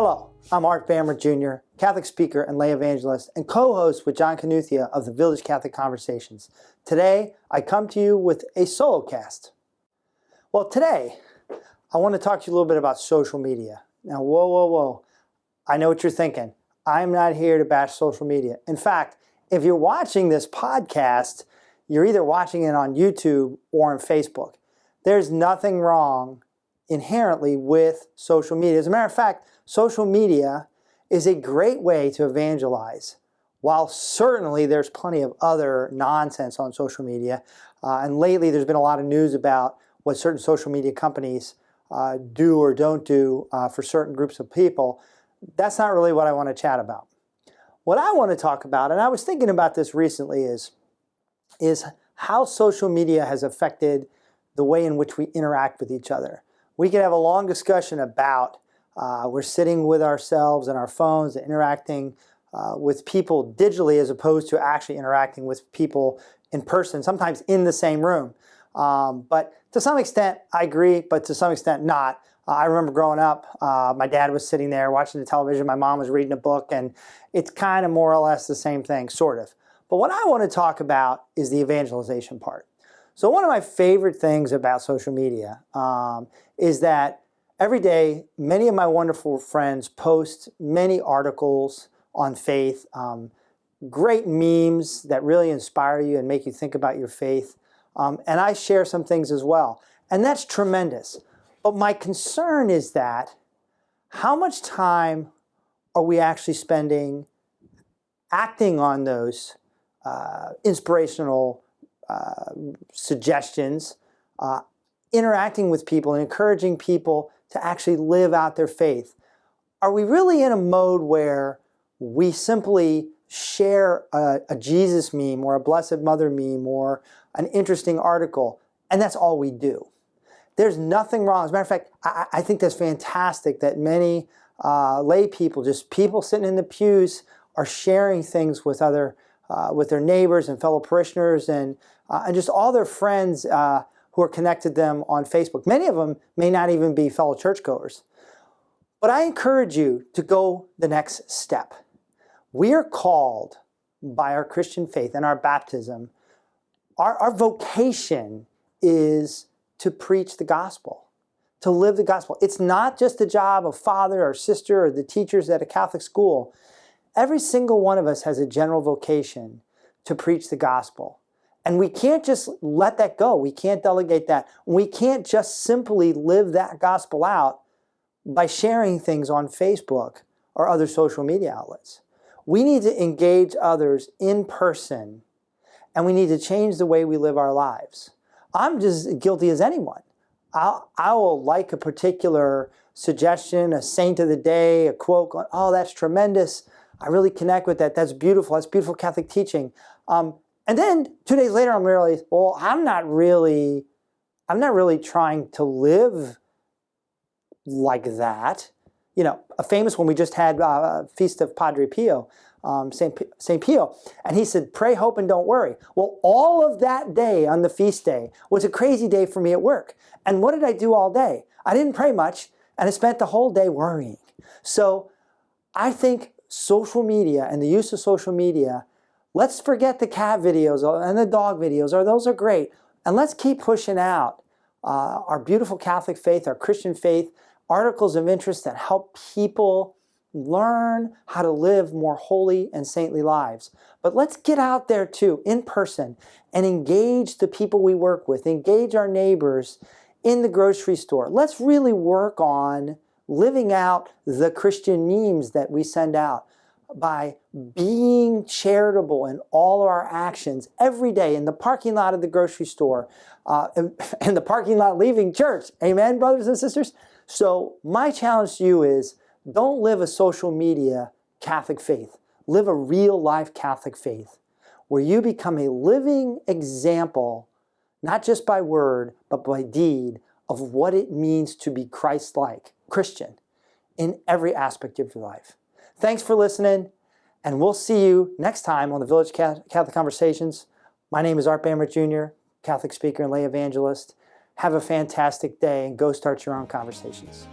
Hello, I'm Art Bamert Jr., Catholic speaker and lay evangelist, and co-host with John Knuthia of the Village Catholic Conversations. Today, I come to you with a SoloCast. Well, today, I want to talk to you a little bit about social media. Now, whoa. I know what you're thinking. I'm not here to bash social media. In fact, if you're watching this podcast, you're either watching it on YouTube or on Facebook. There's nothing wrong inherently with social media. As a matter of fact, social media is a great way to evangelize. While certainly there's plenty of other nonsense on social media, and lately there's been a lot of news about what certain social media companies do or don't do for certain groups of people, that's not really what I want to chat about. What I want to talk about, and I was thinking about this recently, is how social media has affected the way in which we interact with each other. We could have a long discussion about we're sitting with ourselves and our phones and interacting with people digitally as opposed to actually interacting with people in person, sometimes in the same room. But to some extent, I agree, but to some extent not. I remember growing up, my dad was sitting there watching the television, my mom was reading a book, and it's kind of more or less the same thing, sort of. But what I want to talk about is the evangelization part. So one of my favorite things about social media is that every day, many of my wonderful friends post many articles on faith, great memes that really inspire you and make you think about your faith. And I share some things as well. And that's tremendous. But my concern is that how much time are we actually spending acting on those inspirational suggestions, interacting with people and encouraging people to actually live out their faith? Are we really in a mode where we simply share a Jesus meme or a Blessed Mother meme or an interesting article, and that's all we do? There's nothing wrong. As a matter of fact, I think that's fantastic that many lay people, just people sitting in the pews, are sharing things with with their neighbors and fellow parishioners and just all their friends who are connected to them on Facebook. Many of them may not even be fellow churchgoers. But I encourage you to go the next step. We are called by our Christian faith and our baptism. Our vocation is to preach the gospel, to live the gospel. It's not just the job of father or sister or the teachers at a Catholic school. Every single one of us has a general vocation to preach the gospel. And we can't just let that go. We can't delegate that. We can't just simply live that gospel out by sharing things on Facebook or other social media outlets. We need to engage others in person, and we need to change the way we live our lives. I'm just guilty as anyone. I will like a particular suggestion, a saint of the day, a quote, going, oh, that's tremendous. I really connect with that. That's beautiful. That's beautiful Catholic teaching. And then 2 days later, I'm realizing, well, I'm not really trying to live like that. You know, a famous one, we just had Feast of Padre Pio, St. Pio, and he said, pray, hope, and don't worry. Well, all of that day on the feast day was a crazy day for me at work. And what did I do all day? I didn't pray much, and I spent the whole day worrying. So I think social media and the use of social media, let's forget the cat videos and the dog videos, or those are great, and let's keep pushing out our beautiful Catholic faith, our Christian faith, articles of interest that help people learn how to live more holy and saintly lives. But let's get out there too, in person, and engage the people we work with, engage our neighbors in the grocery store. Let's really work on living out the Christian memes that we send out by being charitable in all of our actions every day in the parking lot of the grocery store, in the parking lot leaving church. Amen, brothers and sisters? So my challenge to you is, don't live a social media Catholic faith. Live a real life Catholic faith where you become a living example, not just by word, but by deed, of what it means to be Christ-like, Christian, in every aspect of your life. Thanks for listening, and we'll see you next time on the Village Catholic Conversations. My name is Art Bamert Jr., Catholic speaker and lay evangelist. Have a fantastic day, and go start your own conversations.